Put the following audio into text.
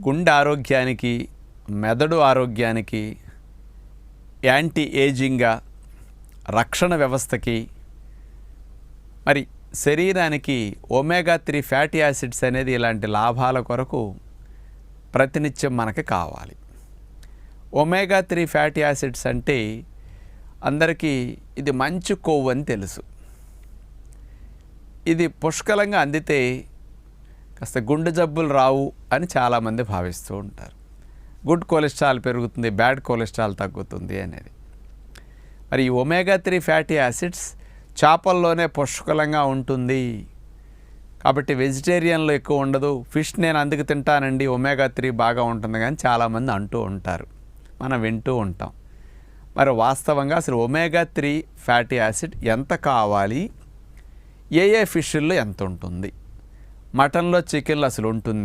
గుండె ఆరోగ్యానికి, మెదడు ఆరోగ్యానికి, యాంటీ ఏజింగ్గా, రక్షణ వ్యవస్థకి, మరి శరీరానికి ఒమేగా 3 ఫ్యాటీ యాసిడ్స్ అనేది ఇలాంటి లాభాల కొరకు ప్రతినిత్యం మనకి కావాలి. ఒమేగా 3 ఫ్యాటీ యాసిడ్స్ అంటే అందరికీ ఇది మంచి కొవ్వు అని తెలుసు. ఇది పుష్కలంగా అందితే కాస్త గుండె జబ్బులు రావు అని చాలామంది భావిస్తూ ఉంటారు. గుడ్ కొలెస్ట్రాల్ పెరుగుతుంది, బ్యాడ్ కొలెస్ట్రాల్ తగ్గుతుంది అనేది. మరి ఈ ఒమేగా 3 ఫ్యాటీ యాసిడ్స్ చేపల్లోనే పుష్కలంగా ఉంటుంది కాబట్టి వెజిటేరియన్లో ఎక్కువ ఉండదు. ఫిష్ నేను అందుకు తింటానండి, ఒమేగా 3 బాగా ఉంటుంది కానీ చాలామంది అంటూ ఉంటారు, మనం వింటూ ఉంటాం. మరి వాస్తవంగా అసలు ఒమేగా 3 ఫ్యాటీ యాసిడ్ ఎంత కావాలి, ఏ ఫిష్ల్లో ఎంత ఉంటుంది, మటన్లో చికెన్లో అసలు ఉంటుందా,